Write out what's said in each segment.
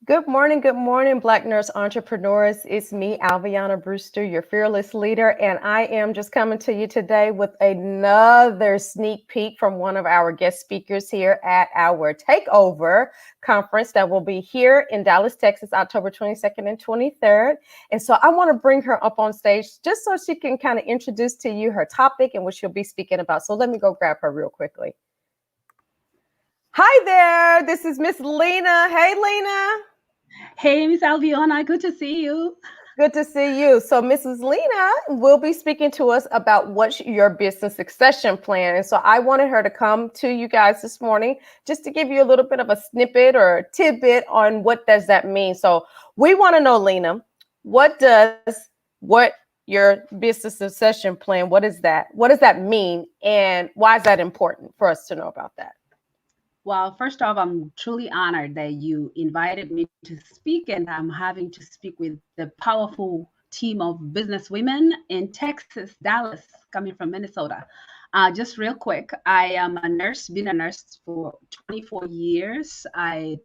Good morning, Black Nurse Entrepreneurs. It's me, Alviana Brewster, your fearless leader, and I am just coming to you today with another sneak peek from one of our guest speakers here at our Takeover conference that will be here in Dallas, Texas, October 22nd and 23rd. And so I want to bring her up on stage just so she can kind of introduce to you her topic and what she'll be speaking about. So let me go grab her real quickly. Hi there, this is Miss Lyna. Hey, Lyna. Hey, Miss Alviona, good to see you. Good to see you. So Mrs. Lyna will be speaking to us about what's your business succession plan. And so I wanted her to come to you guys this morning just to give you a little bit of a snippet or a tidbit on what does that mean. So we want to know, Lyna, what your business succession plan, what is that? What does that mean? And why is that important for us to know about that? Well, first off, I'm truly honored that you invited me to speak, and I'm having to speak with the powerful team of business women in Texas, Dallas, coming from Minnesota. Just real quick, I am a nurse, been a nurse for 24 years. I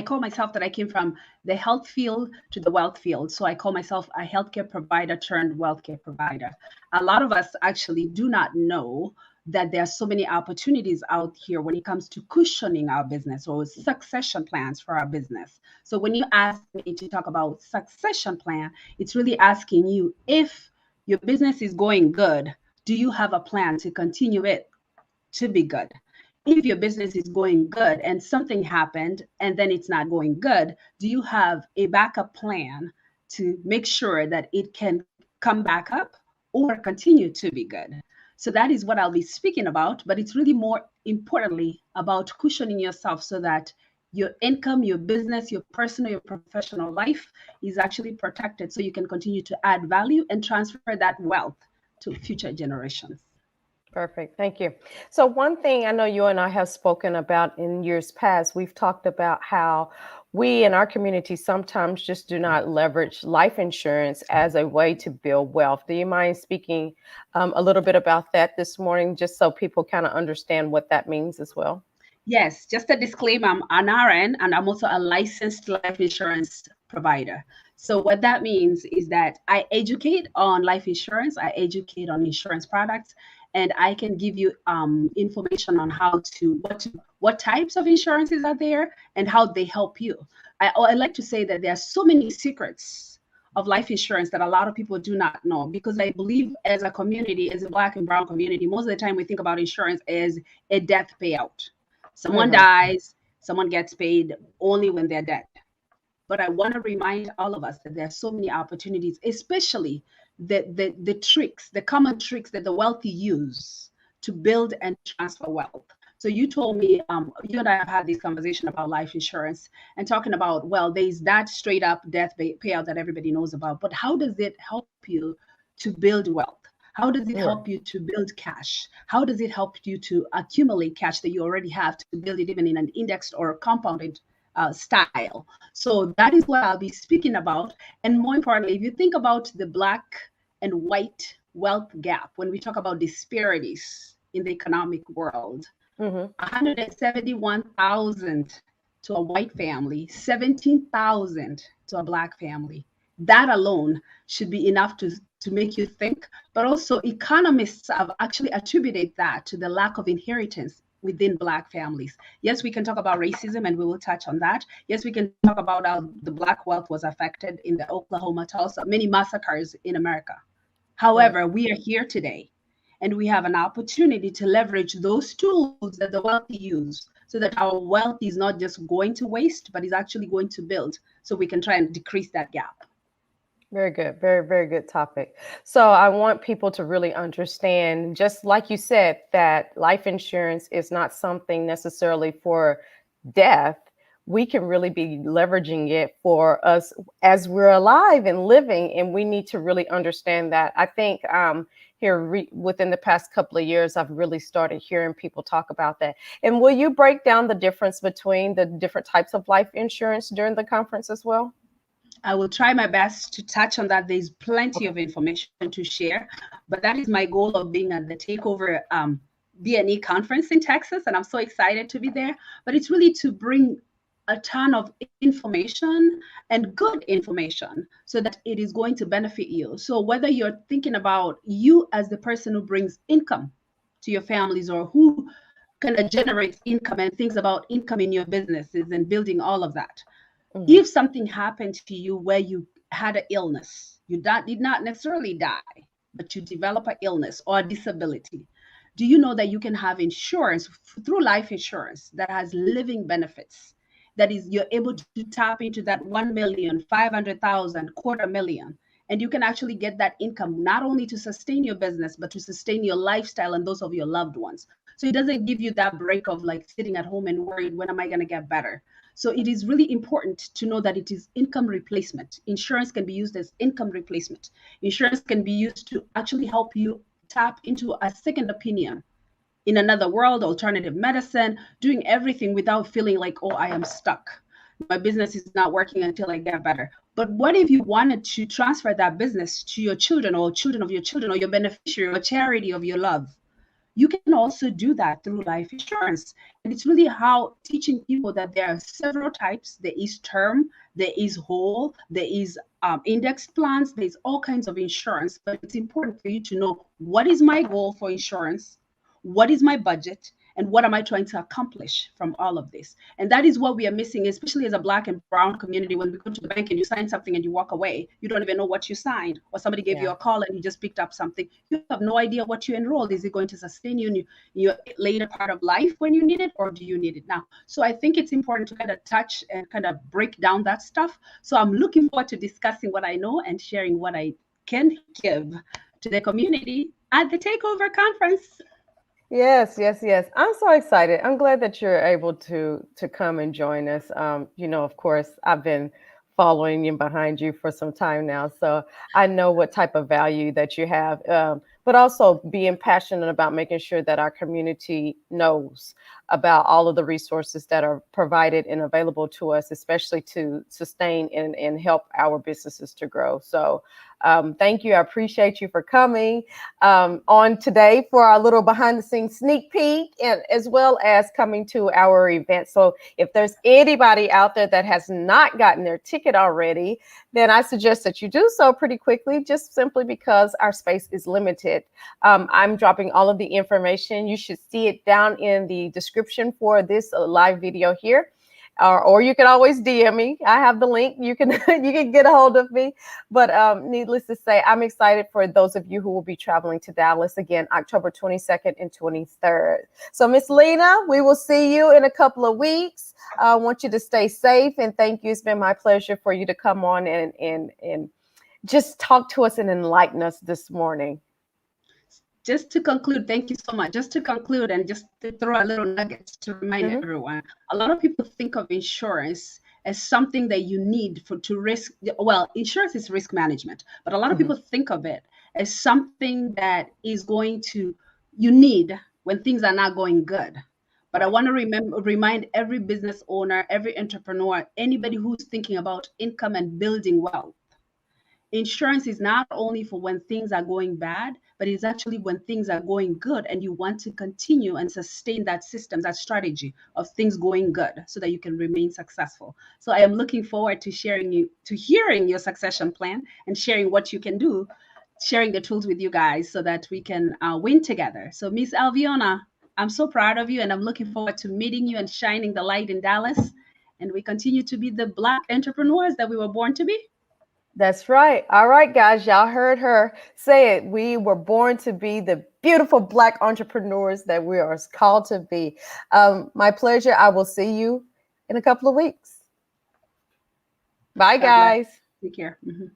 call myself that I came from the health field to the wealth field. So I call myself a healthcare provider turned wealthcare provider. A lot of us actually do not know that there are so many opportunities out here when it comes to cushioning our business or succession plans for our business. So when you ask me to talk about succession plan, it's really asking you, if your business is going good, do you have a plan to continue it to be good? If your business is going good and something happened and then it's not going good, do you have a backup plan to make sure that it can come back up or continue to be good? So that is what I'll be speaking about, but it's really more importantly about cushioning yourself so that your income, your business, your personal, your professional life is actually protected so you can continue to add value and transfer that wealth to future generations. Perfect. Thank you. So, one thing I know you and I have spoken about in years past, we've talked about how we in our community sometimes just do not leverage life insurance as a way to build wealth. Do you mind speaking a little bit about that this morning, just so people kind of understand what that means as well? Yes, just a disclaimer, I'm an RN and I'm also a licensed life insurance provider. So what that means is that I educate on life insurance, I educate on insurance products, and I can give you information on what types of insurances are there and how they help you. I like to say that there are so many secrets of life insurance that a lot of people do not know, because I believe as a community, as a Black and brown community, most of the time we think about insurance as a death payout. Someone Mm-hmm. dies, someone gets paid only when they're dead. But I want to remind all of us that there are so many opportunities, especially the tricks, the common tricks that the wealthy use to build and transfer wealth. So you told me, you and I have had this conversation about life insurance and talking about, well, there's that straight up death payout that everybody knows about, but how does it help you to build wealth? How does it Yeah. help you to build cash? How does it help you to accumulate cash that you already have to build it even in an indexed or compounded style? So that is what I'll be speaking about. And more importantly, if you think about the Black and white wealth gap, when we talk about disparities in the economic world, Mm-hmm. 171,000 to a white family, 17,000 to a Black family. That alone should be enough to make you think. But also, economists have actually attributed that to the lack of inheritance within Black families. Yes, we can talk about racism and we will touch on that. Yes, we can talk about how the Black wealth was affected in the Oklahoma Tulsa, many massacres in America. Right. However, we are here today and we have an opportunity to leverage those tools that the wealthy use so that our wealth is not just going to waste, but is actually going to build so we can try and decrease that gap. Very good. Very, very good topic. So I want people to really understand, just like you said, that life insurance is not something necessarily for death. We can really be leveraging it for us as we're alive and living, and we need to really understand that. I think within the past couple of years, I've really started hearing people talk about that. And will you break down the difference between the different types of life insurance during the conference as well? I will try my best to touch on that. There's plenty Okay. of information to share, but that is my goal of being at the Takeover BNE conference in Texas, and I'm so excited to be there. But it's really to bring a ton of information and good information so that it is going to benefit you. So whether you're thinking about you as the person who brings income to your families, or who kind of generates income and thinks about income in your businesses and building all of that, Mhm. if something happened to you where you had an illness, you did not necessarily die, but you develop an illness or a disability, do you know that you can have insurance through life insurance that has living benefits? That is, you're able to tap into that 1,000,000, 500,000, quarter million, and you can actually get that income not only to sustain your business, but to sustain your lifestyle and those of your loved ones. So it doesn't give you that break of like sitting at home and worried, when am I going to get better? So it is really important to know that it is income replacement. Insurance can be used as income replacement. Insurance can be used to actually help you tap into a second opinion in another world, alternative medicine, doing everything without feeling like, oh, I am stuck. My business is not working until I get better. But what if you wanted to transfer that business to your children, or children of your children, or your beneficiary, or charity of your love? You can also do that through life insurance. And it's really how teaching people that there are several types. There is term, there is whole, there is index plans, there's all kinds of insurance. But it's important for you to know, what is my goal for insurance? What is my budget? And what am I trying to accomplish from all of this? And that is what we are missing, especially as a Black and Brown community. When we go to the bank and you sign something and you walk away, you don't even know what you signed, or somebody gave you Yeah. a call and you just picked up something. You have no idea what you enrolled. Is it going to sustain you in your later part of life when you need it, or do you need it now? So I think it's important to kind of touch and kind of break down that stuff. So I'm looking forward to discussing what I know and sharing what I can give to the community at the Takeover Conference. Yes, yes, yes. I'm so excited. I'm glad that you're able to come and join us. Of course, I've been following you behind you for some time now, so I know what type of value that you have. But also being passionate about making sure that our community knows about all of the resources that are provided and available to us, especially to sustain and help our businesses to grow. So thank you. I appreciate you for coming on today for our little behind the scenes sneak peek, and as well as coming to our event. So if there's anybody out there that has not gotten their ticket already, then I suggest that you do so pretty quickly, just simply because our space is limited. I'm dropping all of the information. You should see it down in the description for this live video here. Or you can always DM me. I have the link. You can you can get a hold of me. But needless to say, I'm excited for those of you who will be traveling to Dallas again, October 22nd and 23rd. So, Miss Lyna, we will see you in a couple of weeks. I want you to stay safe, and thank you. It's been my pleasure for you to come on and just talk to us and enlighten us this morning. Just to conclude, thank you so much. Just to conclude, and just to throw a little nugget to remind Mm-hmm. everyone, a lot of people think of insurance as something that you need for to risk. Well, insurance is risk management, but a lot of Mm-hmm. people think of it as something that is going to you need when things are not going good. But I Right. want to remind every business owner, every entrepreneur, anybody who's thinking about income and building wealth. Insurance is not only for when things are going bad, but it's actually when things are going good and you want to continue and sustain that system, that strategy of things going good so that you can remain successful. So I am looking forward to hearing your succession plan and sharing what you can do, sharing the tools with you guys so that we can win together. So Miss Alviona, I'm so proud of you and I'm looking forward to meeting you and shining the light in Dallas. And we continue to be the Black entrepreneurs that we were born to be. That's right. All right, guys, y'all heard her say it. We were born to be the beautiful Black entrepreneurs that we are called to be. My pleasure. I will see you in a couple of weeks. Bye, God bless. guys. Take care. Mhm.